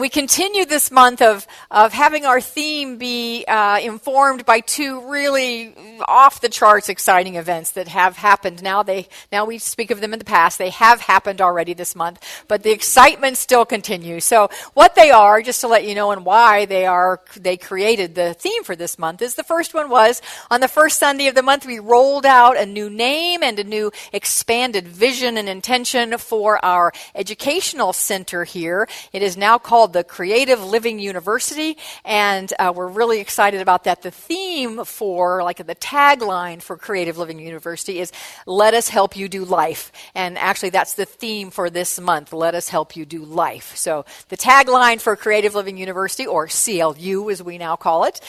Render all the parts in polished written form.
we continue this month of having our theme be informed by two really off-the-charts exciting events that have happened. Now we speak of them in the past. They have happened already this month, but the excitement still continues. So what they are, just to let you know and why they created the theme for this month, is the first one was on the first Sunday of the month, we rolled out a new name and a new expanded vision and intention for our educational center here. It is now called the Creative Living University, and we're really excited about that. The theme for, like the tagline for Creative Living University is, let us help you do life. And actually that's the theme for this month, let us help you do life. So the tagline for Creative Living University, or CLU as we now call it,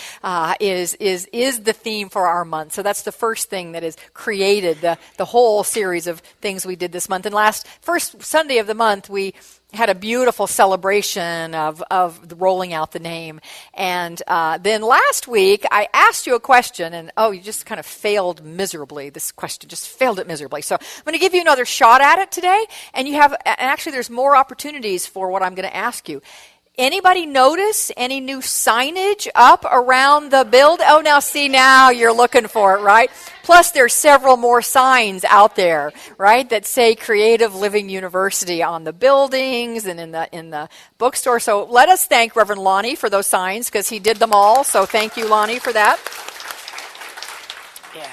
is the theme for our month. So that's the first thing that is created, the whole series of things we did this month. And first Sunday of the month, we had a beautiful celebration of rolling out the name. And then last week, I asked you a question, and you just kind of failed miserably. This question just failed it miserably. So I'm going to give you another shot at it today, and actually there's more opportunities for what I'm going to ask you. Anybody notice any new signage up around the build? Oh, now you're looking for it, right? Plus, there's several more signs out there, right, that say Creative Living University on the buildings and in the bookstore. So let us thank Reverend Lonnie for those signs, because he did them all. So thank you, Lonnie, for that. Yeah.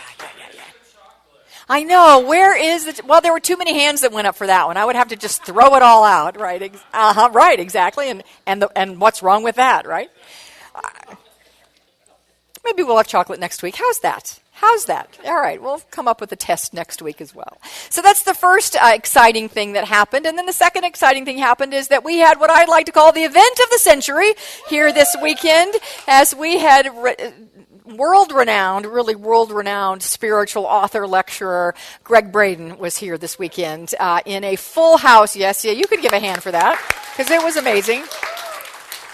I know. Where is it? Well, there were too many hands that went up for that one. I would have to just throw it all out, right? Right, exactly. And what's wrong with that, right? Maybe we'll have chocolate next week. How's that? All right, we'll come up with a test next week as well. So that's the first exciting thing that happened. And then the second exciting thing happened is that we had what I'd like to call the event of the century here this weekend, as we had really world-renowned spiritual author, lecturer, Greg Braden was here this weekend in a full house. Yes, you could give a hand for that, because it was amazing.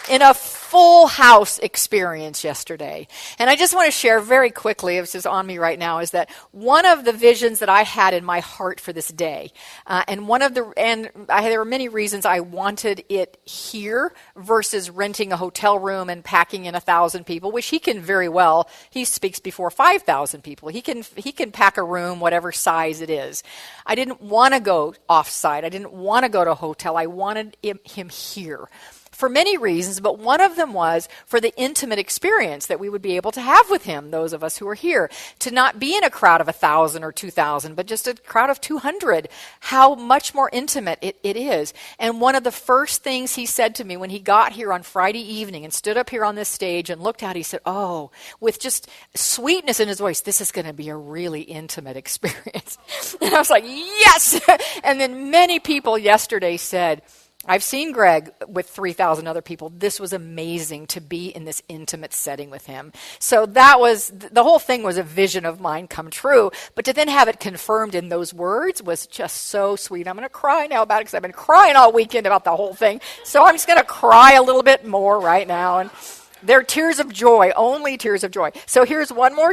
In a full house experience yesterday. And I just want to share very quickly, this is on me right now, is that one of the visions that I had in my heart for this day, there were many reasons I wanted it here versus renting a hotel room and packing in 1,000 people, which he can very well. He speaks before 5,000 people. He can pack a room, whatever size it is. I didn't want to go off-site. I didn't want to go to a hotel. I wanted him here, for many reasons, but one of them was for the intimate experience that we would be able to have with him, those of us who are here, to not be in a crowd of 1,000 or 2,000, but just a crowd of 200, how much more intimate it is. And one of the first things he said to me when he got here on Friday evening and stood up here on this stage and looked out, he said, with just sweetness in his voice, this is going to be a really intimate experience. And I was like, yes! And then many people yesterday said, I've seen Greg with 3,000 other people. This was amazing to be in this intimate setting with him. So the whole thing was a vision of mine come true. But to then have it confirmed in those words was just so sweet. I'm going to cry now about it, because I've been crying all weekend about the whole thing. So I'm just going to cry a little bit more right now. And they're tears of joy, only tears of joy. So here's one more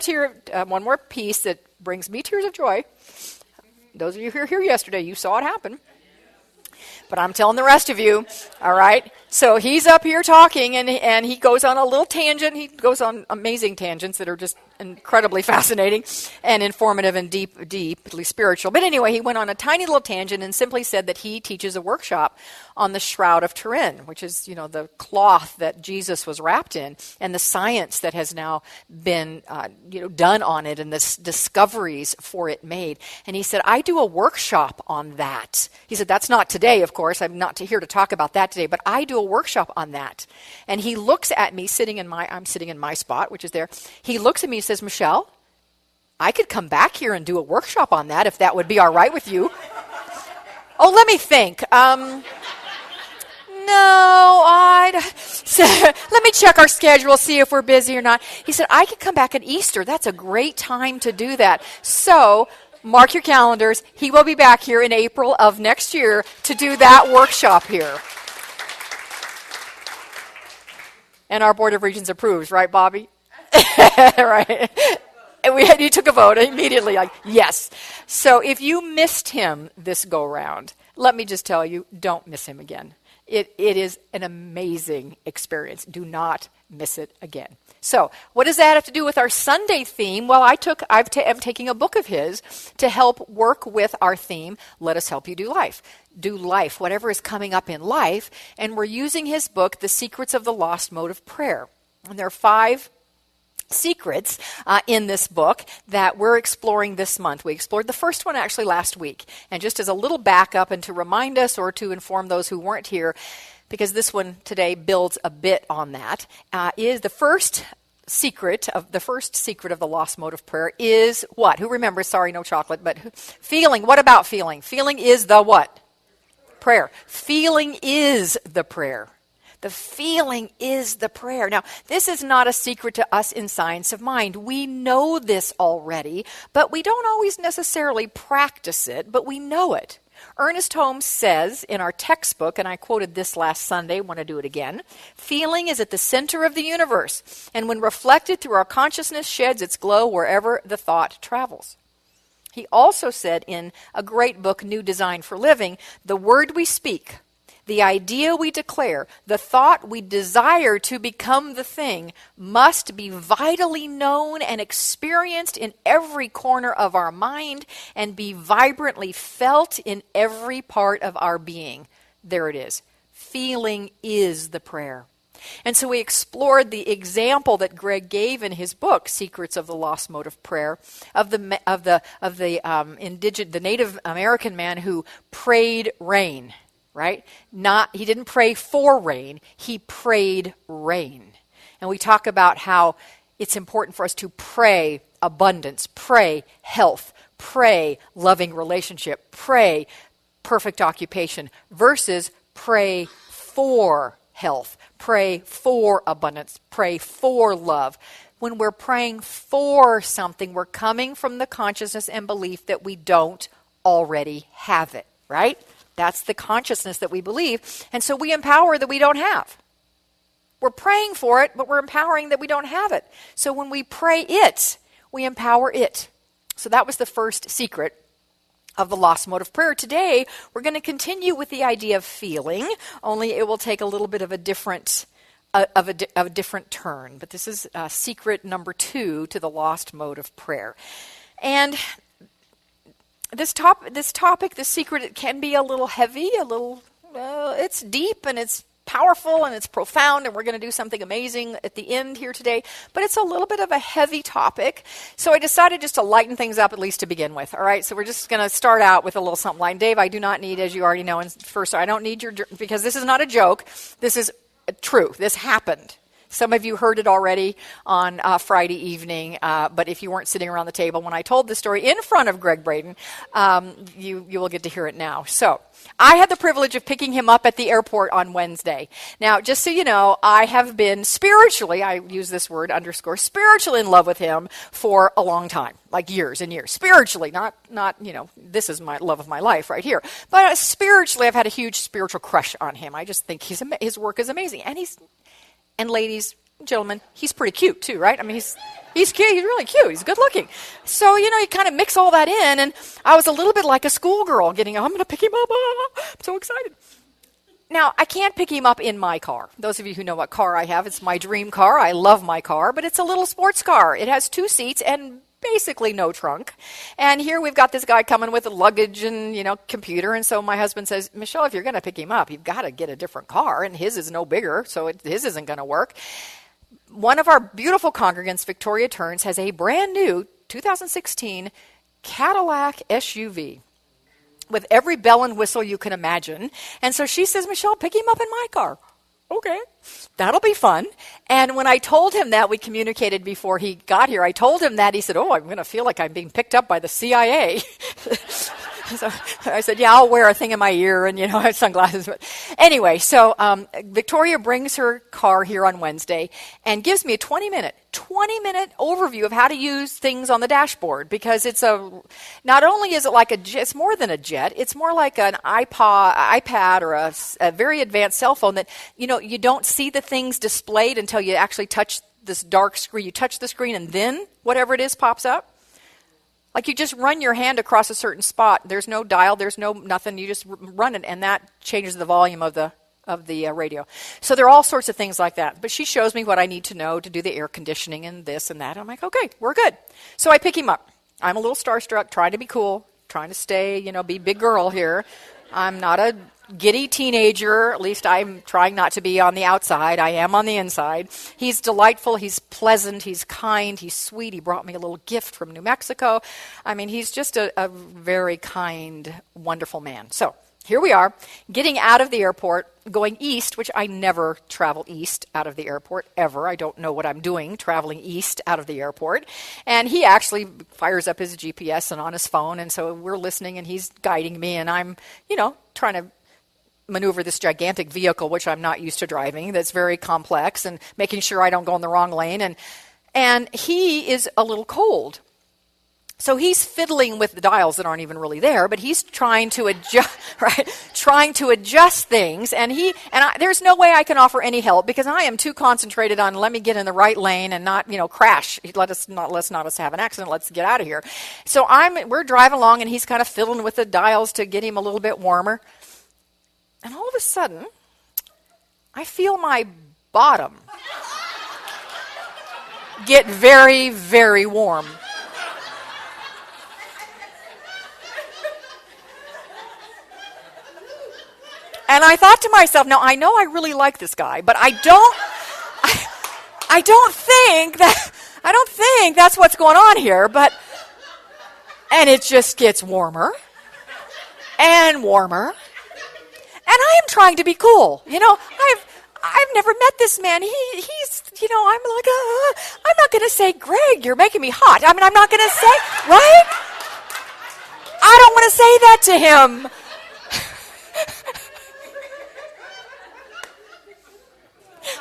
piece that brings me tears of joy. Those of you who were here yesterday, you saw it happen. But I'm telling the rest of you, all right? So he's up here talking, and he goes on a little tangent. He goes on amazing tangents that are just incredibly fascinating and informative and deeply spiritual. But anyway, he went on a tiny little tangent and simply said that he teaches a workshop on the Shroud of Turin, which is, the cloth that Jesus was wrapped in, and the science that has now been, done on it, and the discoveries for it made. And he said, I do a workshop on that. He said, that's not today, of course. I'm not here to talk about that today, but I do a workshop on that. And he looks at me I'm sitting in my spot, which is there. He looks at me and says, Michele, I could come back here and do a workshop on that if that would be all right with you. Oh, let me think. Let me check our schedule, see if we're busy or not. He said, I could come back at Easter. That's a great time to do that. So mark your calendars. He will be back here in April of next year to do that workshop here. And our Board of Regents approves, right, Bobby? Right. And he took a vote immediately, like, yes. So if you missed him this go-round, let me just tell you, don't miss him again. It is an amazing experience. Do not miss it again. So, what does that have to do with our Sunday theme? Well, I'm taking a book of his to help work with our theme, Let Us Help You Do Life. Do life, whatever is coming up in life. And we're using his book, The Secrets of the Lost Mode of Prayer. And there are 5 secrets in this book that we're exploring this month. We explored the first one actually last week. And just as a little backup and to remind us or to inform those who weren't here, because this one today builds a bit on that, is the first secret of the lost mode of prayer is what? Who remembers? Sorry, no chocolate, but feeling. What about feeling? Feeling is the what? Prayer. Feeling is the prayer. The feeling is the prayer. Now, this is not a secret to us in Science of Mind. We know this already, but we don't always necessarily practice it, but we know it. Ernest Holmes says in our textbook, and I quoted this last Sunday, want to do it again, feeling is at the center of the universe, and when reflected through our consciousness, sheds its glow wherever the thought travels. He also said in a great book, New Design for Living, the word we speak, the idea we declare, the thought we desire to become the thing must be vitally known and experienced in every corner of our mind and be vibrantly felt in every part of our being. There it is. Feeling is the prayer. And so we explored the example that Greg gave in his book, Secrets of the Lost Mode of Prayer, of the Native American man who prayed rain. Right? He didn't pray for rain, he prayed rain. And we talk about how it's important for us to pray abundance, pray health, pray loving relationship, pray perfect occupation, versus pray for health, pray for abundance, pray for love. When we're praying for something, we're coming from the consciousness and belief that we don't already have it, right? That's the consciousness that we believe. And so we empower that we don't have. We're praying for it, but we're empowering that we don't have it. So when we pray it, we empower it. So that was the first secret of the lost mode of prayer. Today, we're going to continue with the idea of feeling, only it will take a little bit of a different turn. But this is secret number 2 to the lost mode of prayer. And this topic, this secret, it can be a little heavy, it's deep and it's powerful and it's profound, and we're going to do something amazing at the end here today, but it's a little bit of a heavy topic. So I decided just to lighten things up, at least to begin with. All right, so we're just going to start out with a little something like, Dave, I do not need, as you already know, I don't need because this is not a joke. This is true. This happened. Some of you heard it already on Friday evening, but if you weren't sitting around the table when I told the story in front of Greg Braden, you will get to hear it now. So I had the privilege of picking him up at the airport on Wednesday. Now, just so you know, I have been spiritually, I use this word, spiritually in love with him for a long time, like years and years. Spiritually, not this is my love of my life right here. But spiritually, I've had a huge spiritual crush on him. I just think his work is amazing. And ladies, gentlemen, he's pretty cute too, right? I mean, he's cute. He's really cute. He's good looking. So, you kind of mix all that in, and I was a little bit like a schoolgirl I'm going to pick him up. I'm so excited. Now, I can't pick him up in my car. Those of you who know what car I have, it's my dream car. I love my car, but it's a little sports car. It has 2 seats and basically no trunk. And here we've got this guy coming with luggage and, computer. And so my husband says, Michelle, if you're going to pick him up, you've got to get a different car. And his is no bigger, so his isn't going to work. One of our beautiful congregants, Victoria Turns, has a brand new 2016 Cadillac SUV with every bell and whistle you can imagine. And so she says, Michelle, pick him up in my car. Okay, that'll be fun. And when I told him that, we communicated before he got here, I told him that, he said, I'm going to feel like I'm being picked up by the CIA. So I said, yeah, I'll wear a thing in my ear and, I have sunglasses. But anyway, so Victoria brings her car here on Wednesday and gives me a 20-minute overview of how to use things on the dashboard, because not only is it like it's more than a jet, it's more like an iPad or a very advanced cell phone that, you don't see the things displayed until you actually touch this dark screen. You touch the screen and then whatever it is pops up. Like you just run your hand across a certain spot. There's no dial, there's no nothing. You just run it, and that changes the volume of the radio. So there are all sorts of things like that. But she shows me what I need to know to do the air conditioning and this and that. I'm like, okay, we're good. So I pick him up. I'm a little starstruck, trying to be cool, trying to stay, be big girl here. I'm not a giddy teenager. At least I'm trying not to be on the outside. I am on the inside. He's delightful. He's pleasant. He's kind. He's sweet. He brought me a little gift from New Mexico. I mean, he's just a very kind, wonderful man. So here we are, getting out of the airport, going east, which I never travel east out of the airport, ever. I don't know what I'm doing traveling east out of the airport. And he actually fires up his GPS and on his phone, and so we're listening, and he's guiding me, and I'm, trying to maneuver this gigantic vehicle, which I'm not used to driving, that's very complex, and making sure I don't go in the wrong lane. And he is a little cold. So he's fiddling with the dials that aren't even really there, but he's trying to adjust, right? Trying to adjust things, there's no way I can offer any help because I am too concentrated on let me get in the right lane and not, crash. Let's not have an accident. Let's get out of here. So we're driving along, and he's kind of fiddling with the dials to get him a little bit warmer. And all of a sudden, I feel my bottom get very, very warm. And I thought to myself, now I know I really like this guy, but I don't think that's what's going on here, and it just gets warmer and warmer. And I am trying to be cool. I've never met this man. He's I'm like, I'm not going to say, Greg, you're making me hot. I mean, I'm not going to say, right? I don't want to say that to him.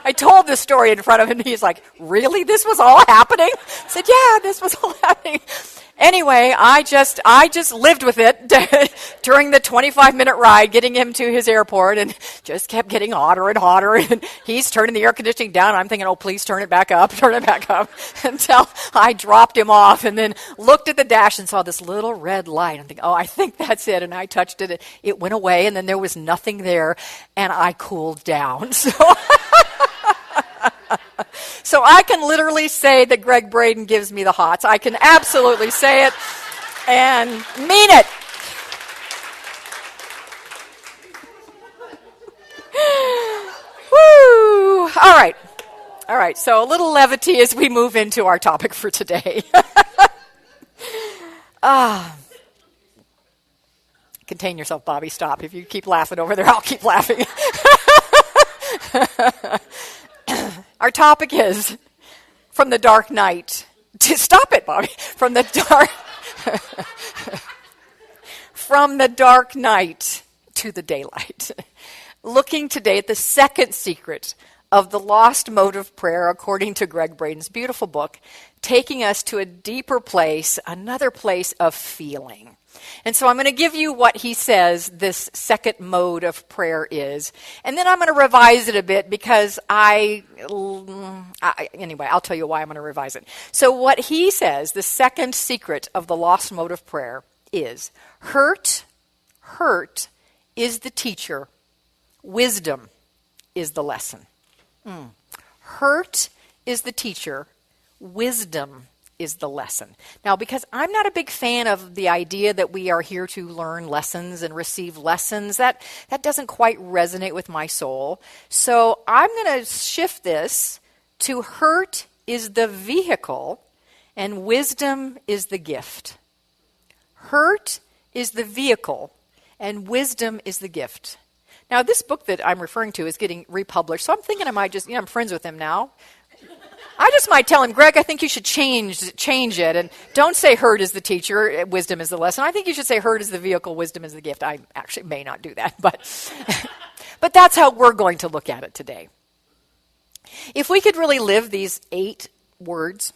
I told this story in front of him, and he's like, really? This was all happening? I said, yeah, this was all happening. Anyway, I just lived with it during the 25-minute ride, getting him to his airport, and just kept getting hotter and hotter. And he's turning the air conditioning down. I'm thinking, oh, please turn it back up, until I dropped him off, and then looked at the dash and saw this little red light. I'm thinking, oh, I think that's it. And I touched it. It went away, and then there was nothing there, and I cooled down. So I can literally say that Greg Braden gives me the hots. I can absolutely say it and mean it. Woo! All right. So a little levity as we move into our topic for today. Contain yourself, Bobby. Stop. If you keep laughing over there, I'll keep laughing. Our topic is from the dark night. Stop it, Bobby. From the dark night to the daylight. Looking today at the second secret of the lost mode of prayer, according to Greg Braden's beautiful book, taking us to a deeper place, another place of feeling. And so I'm going to give you what he says this second mode of prayer is. And then I'm going to revise it a bit because anyway, I'll tell you why I'm going to revise it. So what he says, the second secret of the lost mode of prayer is hurt is the teacher, wisdom is the lesson. Hurt is the teacher, wisdom is the lesson. Now, because I'm not a big fan of the idea that we are here to learn lessons and receive lessons, that doesn't quite resonate with my soul. So I'm going to shift this to hurt is the vehicle and wisdom is the gift. Hurt is the vehicle and wisdom is the gift. Now, this book that I'm referring to is getting republished, so I'm thinking I might just, I'm friends with him now. I just might tell him, Greg, I think you should change it, and don't say hurt is the teacher, wisdom is the lesson. I think you should say hurt is the vehicle, wisdom is the gift. I actually may not do that, but that's how we're going to look at it today. If we could really live these 8 words,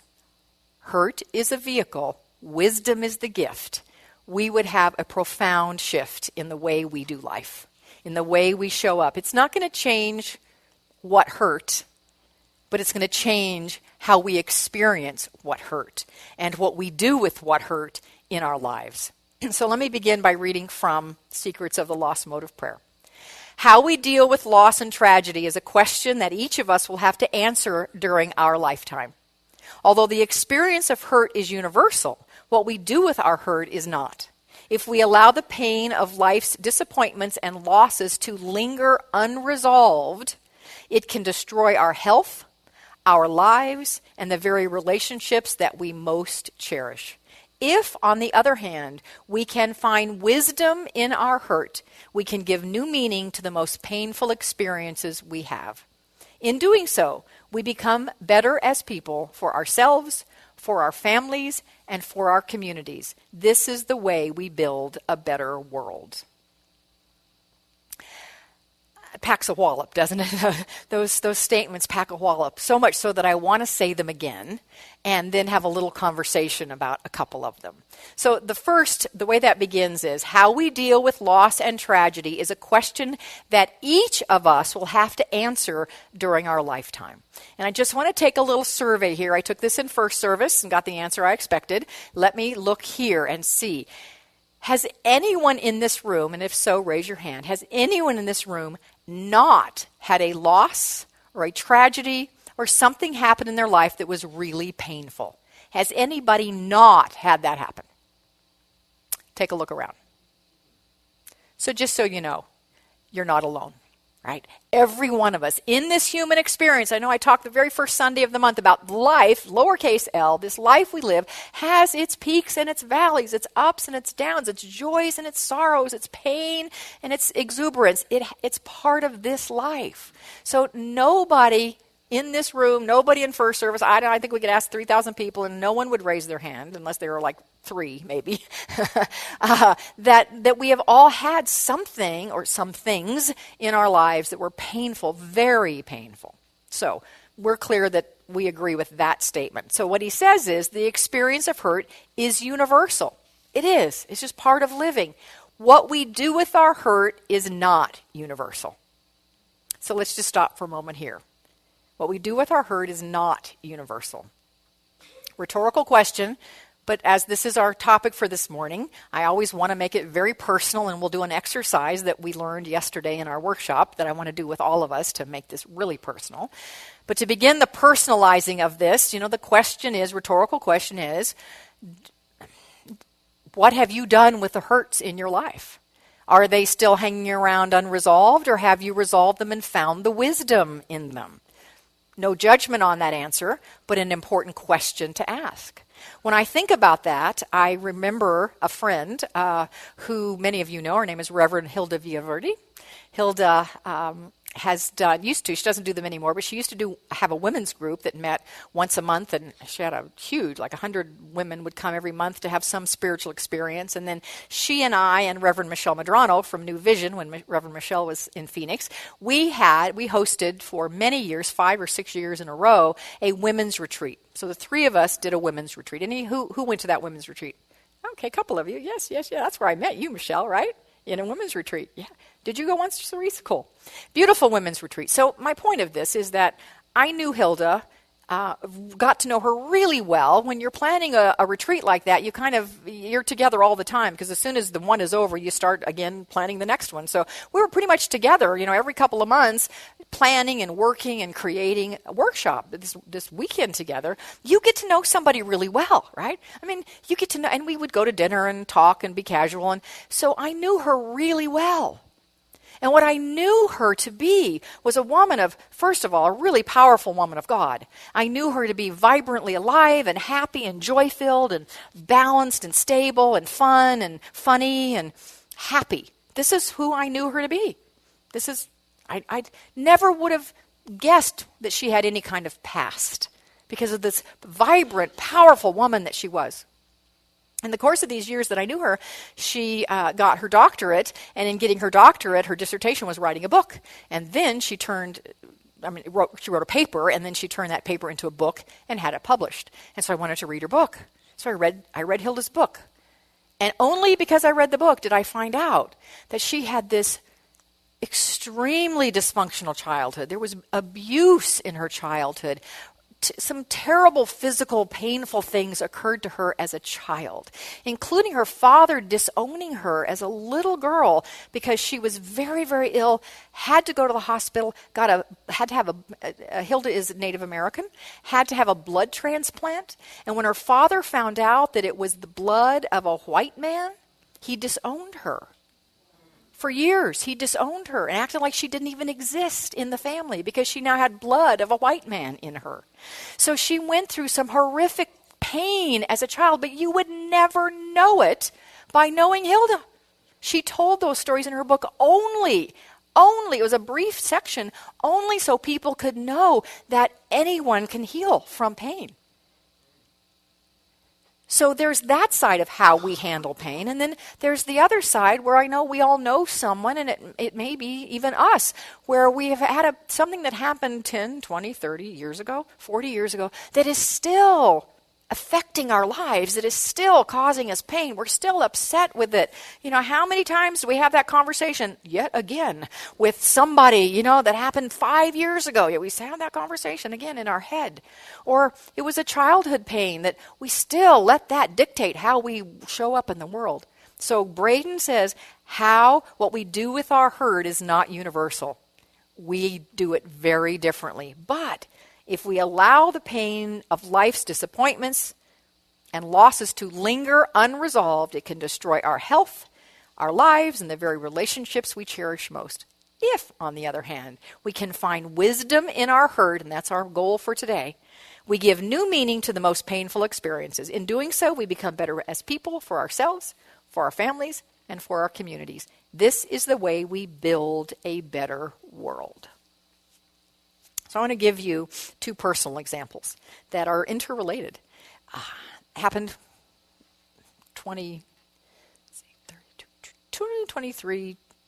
hurt is a vehicle, wisdom is the gift, we would have a profound shift in the way we do life, in the way we show up. It's not going to change what hurt, but it's going to change how we experience what hurt and what we do with what hurt in our lives. So let me begin by reading from Secrets of the Lost Mode of Prayer. How we deal with loss and tragedy is a question that each of us will have to answer during our lifetime. Although the experience of hurt is universal, what we do with our hurt is not. If we allow the pain of life's disappointments and losses to linger unresolved, it can destroy our health, our lives, and the very relationships that we most cherish. If, on the other hand, we can find wisdom in our hurt, we can give new meaning to the most painful experiences we have. In doing so, we become better as people for ourselves, for our families, and for our communities. This is the way we build a better world. It packs a wallop, doesn't it? Those statements pack a wallop, so much so that I want to say them again and then have a little conversation about a couple of them. So the way that begins is, how we deal with loss and tragedy is a question that each of us will have to answer during our lifetime. And I just want to take a little survey here. I took this in first service and got the answer I expected. Let me look here and see. Has anyone in this room, and if so, raise your hand, has anyone in this room not had a loss or a tragedy or something happen in their life that was really painful? Has anybody not had that happen? Take a look around. So just so you know, you're not alone, right? Every one of us in this human experience, I know I talked the very first Sunday of the month about life, lowercase l, this life we live has its peaks and its valleys, its ups and its downs, its joys and its sorrows, its pain and its exuberance. It's part of this life. So nobody in this room, nobody in first service, I think we could ask 3,000 people and no one would raise their hand unless they were like 3 maybe, that we have all had something or some things in our lives that were painful, very painful. So we're clear that we agree with that statement. So what he says is the experience of hurt is universal. It is. It's just part of living. What we do with our hurt is not universal. So let's just stop for a moment here. What we do with our hurt is not universal. Rhetorical question, but as this is our topic for this morning, I always want to make it very personal, and we'll do an exercise that we learned yesterday in our workshop that I want to do with all of us to make this really personal. But to begin the personalizing of this, the rhetorical question is, what have you done with the hurts in your life? Are they still hanging around unresolved, or have you resolved them and found the wisdom in them? No judgment on that answer, but an important question to ask. When I think about that, I remember a friend who many of you know. Her name is Reverend Hilda Villaverdi. Hilda she doesn't do them anymore, but she used to have a women's group that met once a month, and she had a huge, 100 women would come every month to have some spiritual experience. And then she and I and Reverend Michele Madrano from New Vision, when Reverend Michele was in Phoenix, we hosted for many years, 5 or 6 years in a row, a women's retreat. So the 3 of us did a women's retreat. Who went to that women's retreat? Okay, a couple of you. Yes. That's where I met you, Michele, right? In a women's retreat. Yeah. Did you go once, Cerise? Cool. Beautiful women's retreat. So my point of this is that I knew Hilda, got to know her really well. When you're planning a retreat like that, you're together all the time, because as soon as the one is over, you start again planning the next one. So we were pretty much together, every couple of months, planning and working and creating a workshop this weekend together. You get to know somebody really well, right? You get to know, and we would go to dinner and talk and be casual. And so I knew her really well. And what I knew her to be was a woman of, first of all, a really powerful woman of God. I knew her to be vibrantly alive and happy and joy-filled and balanced and stable and fun and funny and happy. This is who I knew her to be. I never would have guessed that she had any kind of past because of this vibrant, powerful woman that she was. In the course of these years that I knew her, she got her doctorate, and in getting her doctorate, her dissertation was writing a book. And then she wrote a paper, and then she turned that paper into a book and had it published. And so I wanted to read her book. So I read Hilda's book. And only because I read the book did I find out that she had this extremely dysfunctional childhood. There was abuse in her childhood, some terrible physical, painful things occurred to her as a child, including her father disowning her as a little girl because she was very, very ill, had to go to the hospital, had to have Hilda is Native American, had to have a blood transplant. And when her father found out that it was the blood of a white man, he disowned her. For years, he disowned her and acted like she didn't even exist in the family because she now had blood of a white man in her. So she went through some horrific pain as a child, but you would never know it by knowing Hilda. She told those stories in her book only, it was a brief section, only so people could know that anyone can heal from pain. So there's that side of how we handle pain. And then there's the other side where I know we all know someone, and it may be even us, where we have had something that happened 10, 20, 30 years ago, 40 years ago, that is still affecting our lives, that is still causing us pain. We're still upset with it. How many times do we have that conversation yet again with somebody, that happened 5 years ago? Yeah, we have that conversation again in our head. Or it was a childhood pain that we still let that dictate how we show up in the world. So Braden says what we do with our hurt is not universal. We do it very differently. But if we allow the pain of life's disappointments and losses to linger unresolved, it can destroy our health, our lives, and the very relationships we cherish most. If, on the other hand, we can find wisdom in our hurt, and that's our goal for today, we give new meaning to the most painful experiences. In doing so, we become better as people for ourselves, for our families, and for our communities. This is the way we build a better world. So I want to give you two personal examples that are interrelated. Happened 23,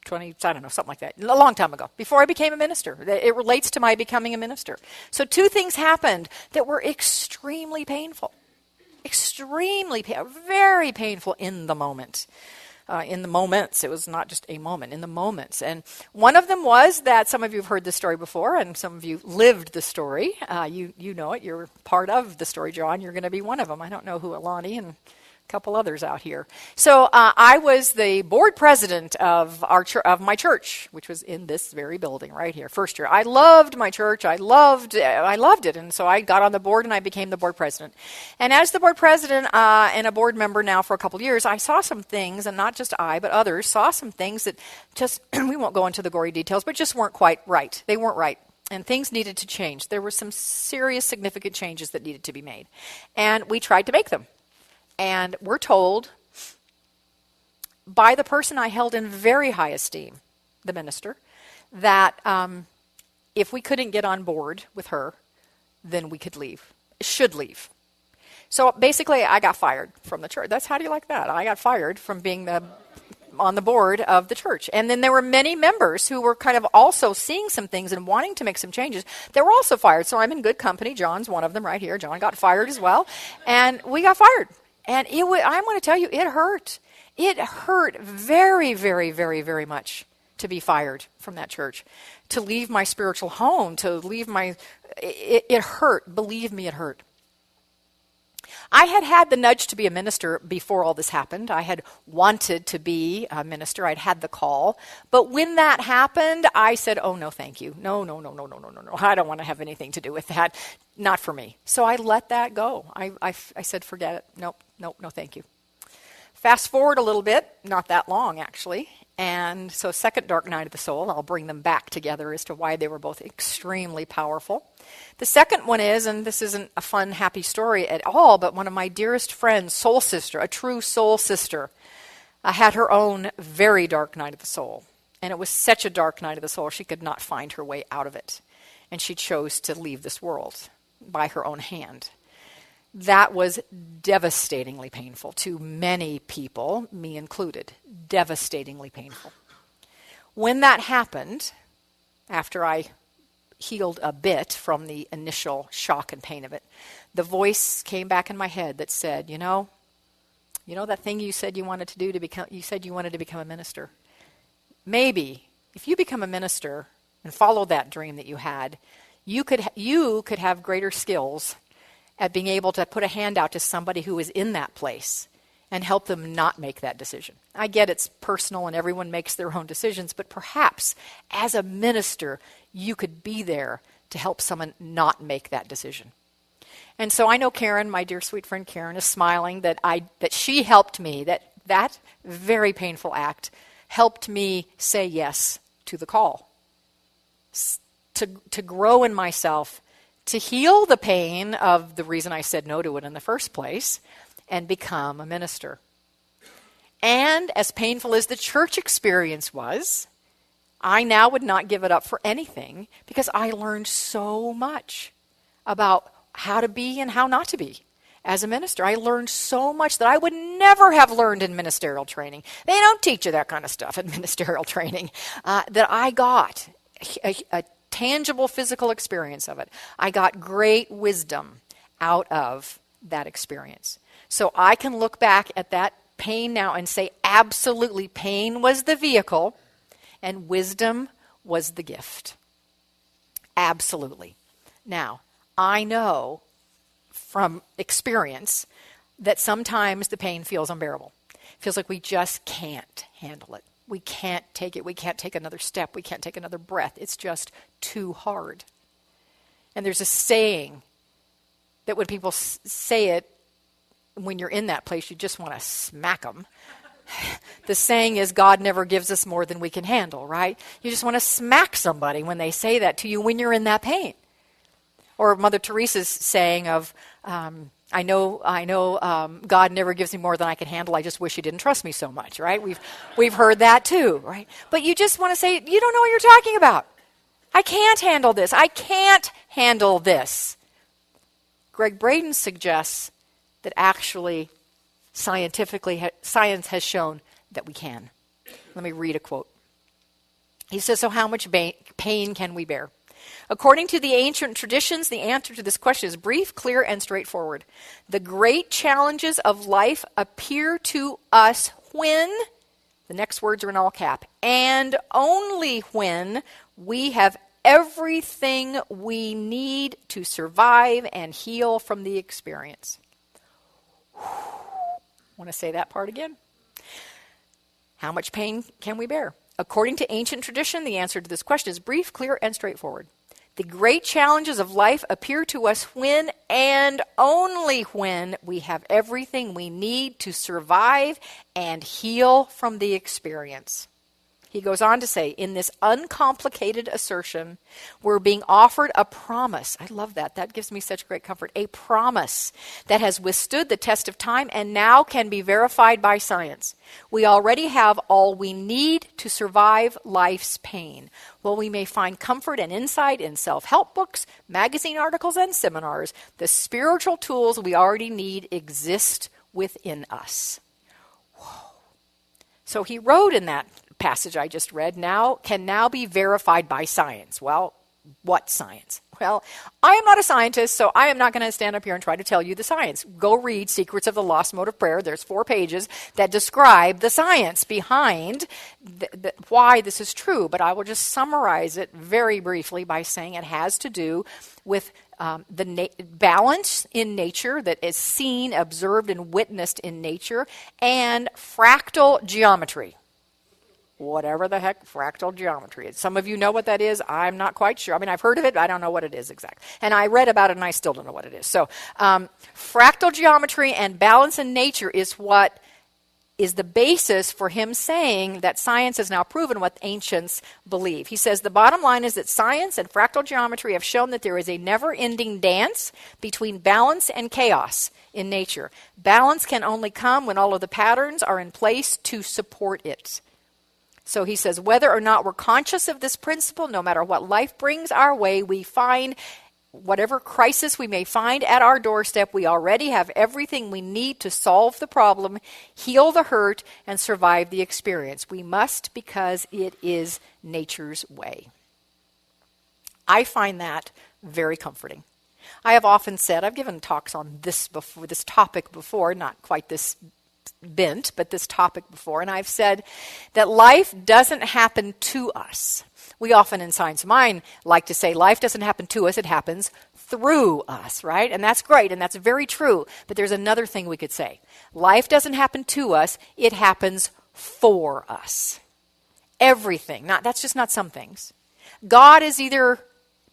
20, I don't know, something like that, a long time ago, before I became a minister. It relates to my becoming a minister. So two things happened that were extremely painful, very painful in the moment. In the moments. It was not just a moment, in the moments. And one of them was that some of you have heard this story before, and some of you lived the story. You know it. You're part of the story, John. You're going to be one of them. I don't know who, Alani and a couple others out here. So I was the board president of my church, which was in this very building right here, first year. I loved my church. I loved it. And so I got on the board and I became the board president. And as the board president and a board member now for a couple of years, I saw some things, and not just I, but others saw some things that just, we won't go into the gory details, but just weren't quite right. They weren't right. And things needed to change. There were some serious, significant changes that needed to be made. And we tried to make them. And we're told by the person I held in very high esteem, the minister, that if we couldn't get on board with her, then we should leave. So basically, I got fired from the church. How do you like that? I got fired from being on the board of the church. And then there were many members who were kind of also seeing some things and wanting to make some changes. They were also fired. So I'm in good company. John's one of them right here. John got fired as well. And we got fired. And I want to tell you, it hurt. It hurt very, very, very, very much to be fired from that church, to leave my spiritual home, to leave it hurt. Believe me, it hurt. I had the nudge to be a minister before all this happened. I had wanted to be a minister. I'd had the call. But when that happened, I said, oh, no, thank you. No. I don't want to have anything to do with that. Not for me. So I let that go. I said, forget it. Nope, no, thank you. Fast forward a little bit, not that long, actually. And so second dark night of the soul, I'll bring them back together as to why they were both extremely powerful. The second one is, and this isn't a fun, happy story at all, but one of my dearest friends, soul sister, a true soul sister, had her own very dark night of the soul. And it was such a dark night of the soul, she could not find her way out of it. And she chose to leave this world by her own hand. That was devastatingly painful to many people, me included. Devastatingly painful. When that happened, after I healed a bit from the initial shock and pain of it, the voice came back in my head that said, you know that thing you said you wanted to do you said you wanted to become a minister. Maybe if you become a minister and follow that dream that you had, you could have greater skills at being able to put a hand out to somebody who is in that place and help them not make that decision. I get it's personal and everyone makes their own decisions, but perhaps as a minister, you could be there to help someone not make that decision. And so I know Karen, my dear sweet friend Karen, is smiling that she helped me, that very painful act helped me say yes to the call, to grow in myself, to heal the pain of the reason I said no to it in the first place, and become a minister. And as painful as the church experience was, I now would not give it up for anything because I learned so much about how to be and how not to be as a minister. I learned so much that I would never have learned in ministerial training. They don't teach you that kind of stuff in ministerial training. That I got a tangible physical experience of it. I got great wisdom out of that experience. So I can look back at that pain now and say, absolutely, pain was the vehicle and wisdom was the gift. Absolutely. Now, I know from experience that sometimes the pain feels unbearable. It feels like we just can't handle it. We can't take it. We can't take another step. We can't take another breath. It's just too hard. And there's a saying that when people say it, when you're in that place, you just want to smack them. The saying is, God never gives us more than we can handle, right? You just want to smack somebody when they say that to you when you're in that pain. Or Mother Teresa's saying of, I know, God never gives me more than I can handle. I just wish he didn't trust me so much, right? We've heard that too, right? But you just want to say, you don't know what you're talking about. I can't handle this. I can't handle this. Greg Braden suggests that actually scientifically, science has shown that we can. Let me read a quote. He says, so how much pain can we bear? According to the ancient traditions, the answer to this question is brief, clear, and straightforward. The great challenges of life appear to us when, the next words are in all cap, and only when we have everything we need to survive and heal from the experience. Want to say that part again? How much pain can we bear? According to ancient tradition, the answer to this question is brief, clear, and straightforward. The great challenges of life appear to us when and only when we have everything we need to survive and heal from the experience. He goes on to say, in this uncomplicated assertion, we're being offered a promise. I love that. That gives me such great comfort. A promise that has withstood the test of time and now can be verified by science. We already have all we need to survive life's pain. While we may find comfort and insight in self-help books, magazine articles, and seminars, the spiritual tools we already need exist within us. Whoa. So he wrote in that passage I just read can now be verified by science. Well, what science? Well, I am not a scientist, so I am not going to stand up here and try to tell you the science. Go read Secrets of the Lost Mode of Prayer. There's 4 pages that describe the science behind why this is true, but I will just summarize it very briefly by saying it has to do with the balance in nature that is seen, observed, and witnessed in nature, and fractal geometry. Whatever the heck fractal geometry is. Some of you know what that is. I'm not quite sure. I mean, I've heard of it, but I don't know what it is exactly. And I read about it, and I still don't know what it is. So fractal geometry and balance in nature is what is the basis for him saying that science has now proven what ancients believe. He says the bottom line is that science and fractal geometry have shown that there is a never-ending dance between balance and chaos in nature. Balance can only come when all of the patterns are in place to support it. So he says, whether or not we're conscious of this principle, no matter what life brings our way, we find whatever crisis we may find at our doorstep, we already have everything we need to solve the problem, heal the hurt, and survive the experience. We must because it is nature's way. I find that very comforting. I have often said, I've given talks on this topic before, not quite this but this topic before, and I've said that life doesn't happen to us. We often in Science of Mind like to say life doesn't happen to us, it happens through us, right? And that's great, and that's very true. But there's another thing we could say. Life doesn't happen to us, it happens for us. Everything. That's just not some things. God is either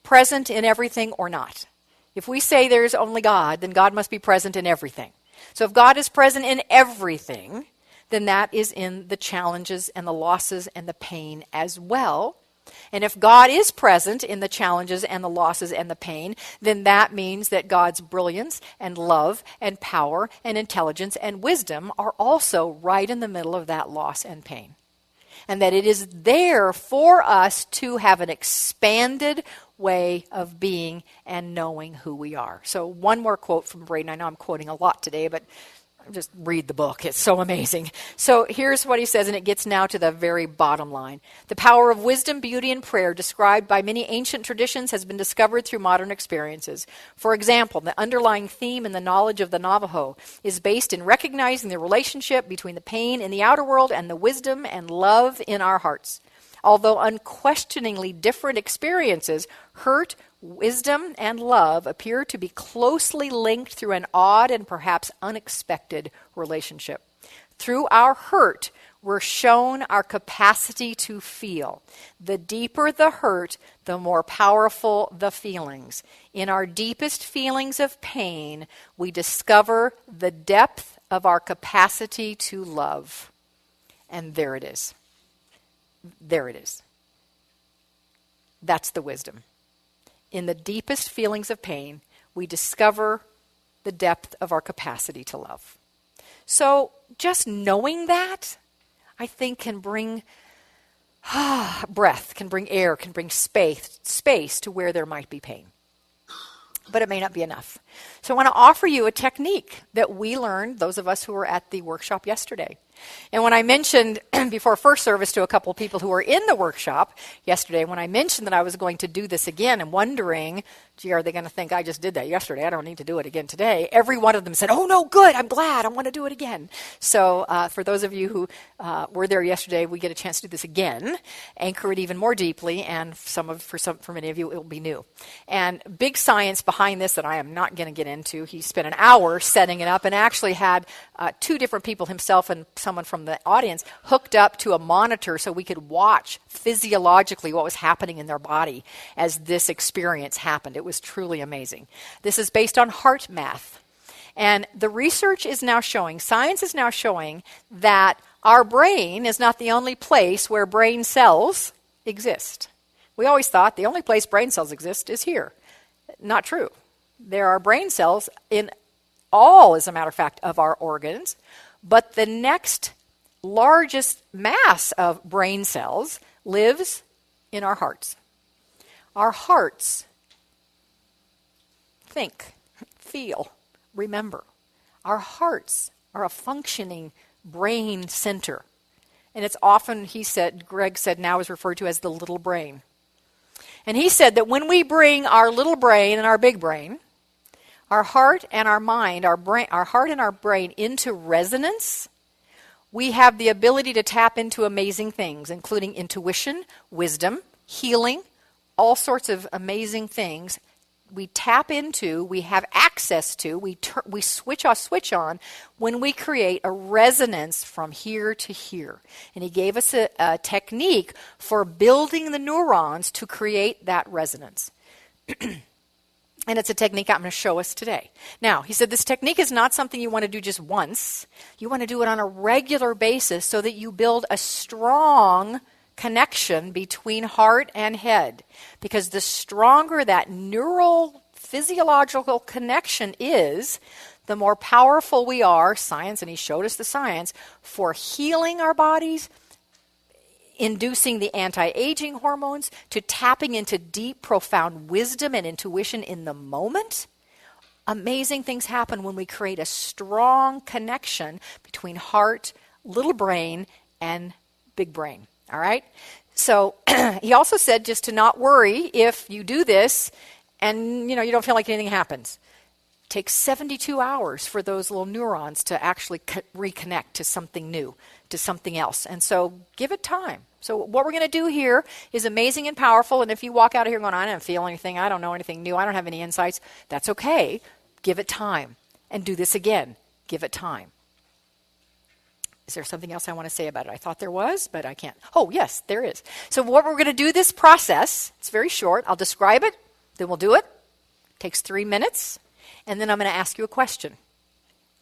present in everything or not. If we say there's only God, then God must be present in everything. So if God is present in everything, then that is in the challenges and the losses and the pain as well. And if God is present in the challenges and the losses and the pain, then that means that God's brilliance and love and power and intelligence and wisdom are also right in the middle of that loss and pain. And that it is there for us to have an expanded way of being and knowing who we are. So one more quote from Braden. I know I'm quoting a lot today, but just read the book. It's so amazing. So here's what he says, and it gets now to the very bottom line. The power of wisdom, beauty, and prayer described by many ancient traditions has been discovered through modern experiences. For example, the underlying theme in the knowledge of the Navajo is based in recognizing the relationship between the pain in the outer world and the wisdom and love in our hearts. Although unquestioningly different experiences, hurt, wisdom, and love appear to be closely linked through an odd and perhaps unexpected relationship. Through our hurt, we're shown our capacity to feel. The deeper the hurt, the more powerful the feelings. In our deepest feelings of pain, we discover the depth of our capacity to love. And there it is. There it is. That's the wisdom. In the deepest feelings of pain, we discover the depth of our capacity to love. So just knowing that, I think can bring breath, can bring air, can bring space to where there might be pain. But it may not be enough. So I want to offer you a technique that we learned, those of us who were at the workshop yesterday. And when I mentioned before first service to a couple of people who were in the workshop yesterday, when I mentioned that I was going to do this again and wondering, gee, are they going to think I just did that yesterday? I don't need to do it again today. Every one of them said, oh, no, good. I'm glad. I want to do it again. So for those of you who were there yesterday, we get a chance to do this again, anchor it even more deeply, and for many of you, it will be new. And big science behind this that I am not going to get into. He spent an hour setting it up and actually had two different people, himself and someone from the audience, hooked up to a monitor so we could watch physiologically what was happening in their body as this experience happened. It was truly amazing. This is based on heart math. And the research is now showing, science is now showing that our brain is not the only place where brain cells exist. We always thought the only place brain cells exist is here. Not true. There are brain cells in all, as a matter of fact, of our organs. But the next largest mass of brain cells lives in our hearts. Our hearts think, feel, remember. Our hearts are a functioning brain center. And it's often, Greg said, now is referred to as the little brain. And he said that when we bring our little brain and our big brain, our heart and our mind, our heart and our brain into resonance, we have the ability to tap into amazing things, including intuition, wisdom, healing, all sorts of amazing things. We tap into, we have access to, we switch on when we create a resonance from here to here. And he gave us a technique for building the neurons to create that resonance. And it's a technique I'm going to show us today. Now, he said this technique is not something you want to do just once. You want to do it on a regular basis so that you build a strong connection between heart and head. Because the stronger that neural physiological connection is, the more powerful we are, science, and he showed us the science, for healing our bodies, inducing the anti-aging hormones, to tapping into deep, profound wisdom and intuition in the moment. Amazing things happen when we create a strong connection between heart, little brain, and big brain. All right? So he also said just to not worry if you do this and you don't feel like anything happens. It takes 72 hours for those little neurons to actually reconnect to something new, to something else. And so give it time. So what we're going to do here is amazing and powerful. And if you walk out of here going, I don't feel anything, I don't know anything new, I don't have any insights, that's okay. Give it time. And do this again. Give it time. Is there something else I want to say about it? I thought there was, but I can't. Oh, yes, there is. So what we're going to do this process, it's very short. I'll describe it, then we'll do it. It takes 3 minutes. And then I'm going to ask you a question.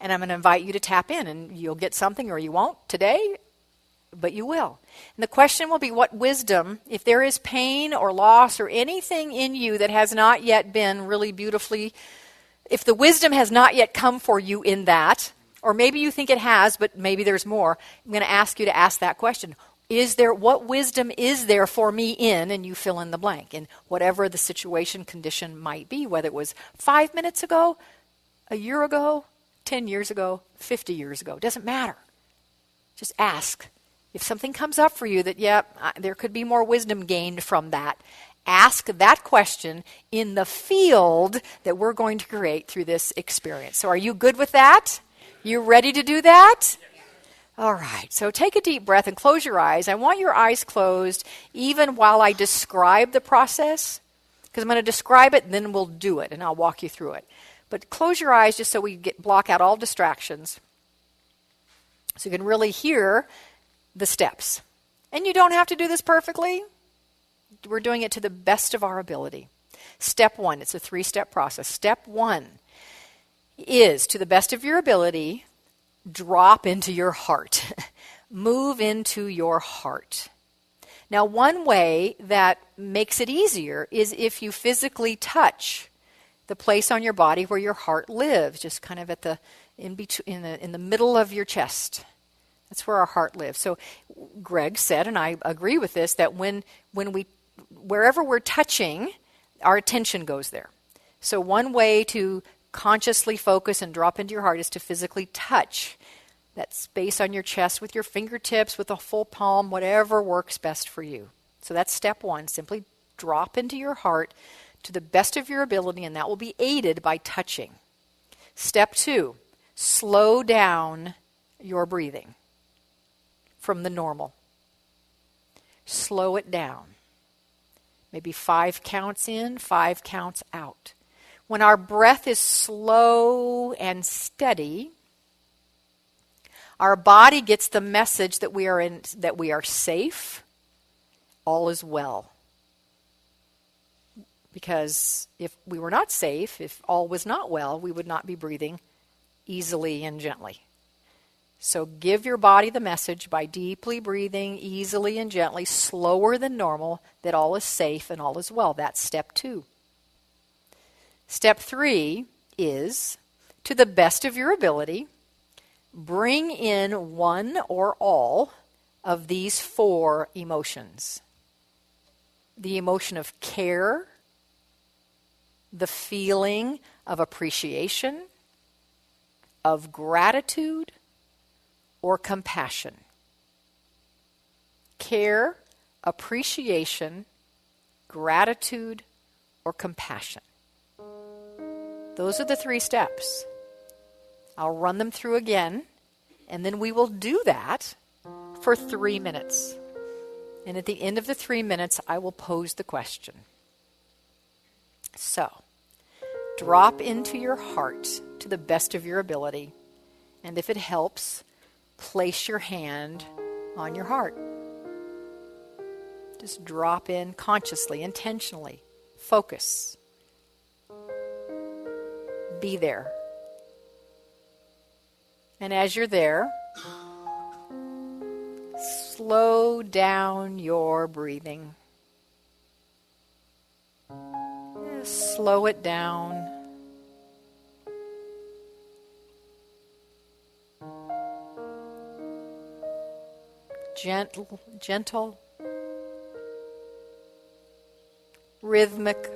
And I'm going to invite you to tap in, and you'll get something or you won't today, but you will. And the question will be, what wisdom, if there is pain or loss or anything in you that has not yet been really beautifully, if the wisdom has not yet come for you in that, or maybe you think it has, but maybe there's more, I'm going to ask you to ask that question. What wisdom is there for me in, and you fill in the blank, in whatever the situation, condition might be, whether it was 5 minutes ago, a year ago, 10 years ago, 50 years ago. Doesn't matter. Just ask. If something comes up for you that, there could be more wisdom gained from that, ask that question in the field that we're going to create through this experience. So are you good with that? You ready to do that? All right. So take a deep breath and close your eyes. I want your eyes closed even while I describe the process, because I'm going to describe it and then we'll do it and I'll walk you through it. But close your eyes just so we block out all distractions so you can really hear the steps. And you don't have to do this perfectly. We're doing it to the best of our ability. Step 1, it's a 3-step process. Step 1 is, to the best of your ability, drop into your heart. Move into your heart. Now, one way that makes it easier is if you physically touch the place on your body where your heart lives, just kind of at in the middle of your chest. That's where our heart lives. So Greg said, and I agree with this, that wherever we're touching, our attention goes there. So one way to consciously focus and drop into your heart is to physically touch that space on your chest with your fingertips, with a full palm, whatever works best for you. So that's step 1. Simply drop into your heart to the best of your ability, and that will be aided by touching. Step 2, slow down your breathing from the normal. Slow it down. Maybe 5 counts in, 5 counts out. When our breath is slow and steady, our body gets the message that we are safe, all is well. Because if we were not safe, if all was not well, we would not be breathing easily and gently. So give your body the message by deeply breathing easily and gently, slower than normal, that all is safe and all is well. That's step 2. Step 3 is, to the best of your ability, bring in one or all of these 4 emotions. The emotion of care, the feeling of appreciation, of gratitude, or compassion. Care, appreciation, gratitude, or compassion. Those are the 3 steps. I'll run them through again, and then we will do that for 3 minutes. And at the end of the 3 minutes, I will pose the question. So, drop into your heart to the best of your ability, and if it helps, place your hand on your heart. Just drop in consciously, intentionally. Focus. Be there. And as you're there, slow down your breathing. Just slow it down. Gentle, rhythmic,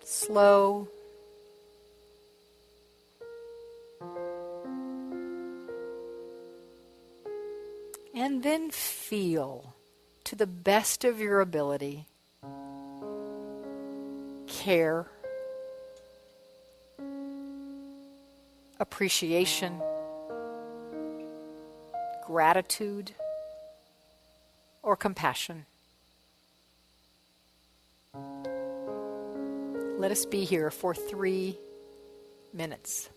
slow. And then feel, to the best of your ability, care, appreciation, gratitude, or compassion. Let us be here for 3 minutes.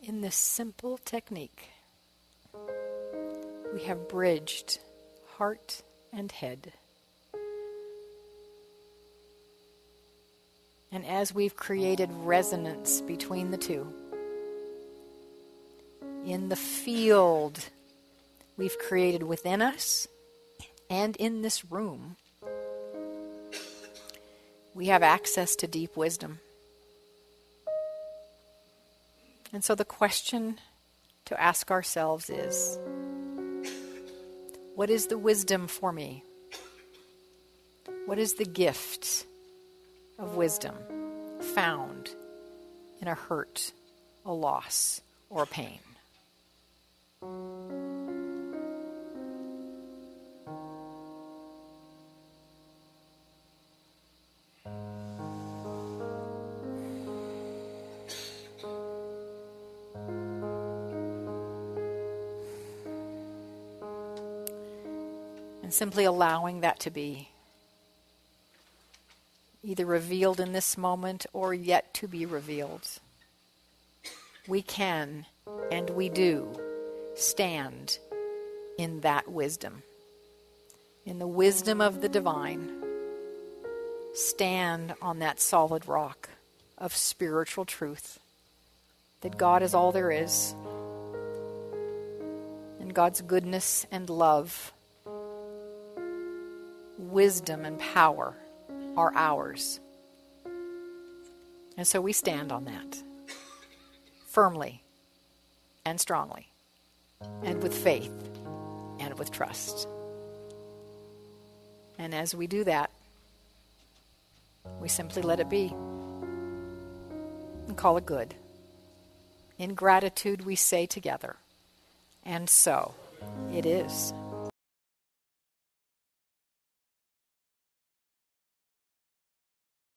In this simple technique, we have bridged heart and head. And as we've created resonance between the two, in the field we've created within us and in this room, we have access to deep wisdom. And so the question to ask ourselves is, what is the wisdom for me? What is the gift of wisdom found in a hurt, a loss, or a pain? And simply allowing that to be either revealed in this moment or yet to be revealed. We can and we do stand in that wisdom. In the wisdom of the divine, stand on that solid rock of spiritual truth, that God is all there is, and God's goodness and love, wisdom and power are ours. And so we stand on that firmly and strongly, and with faith and with trust. And as we do that, we simply let it be and call it good. In gratitude, we say together, and so it is.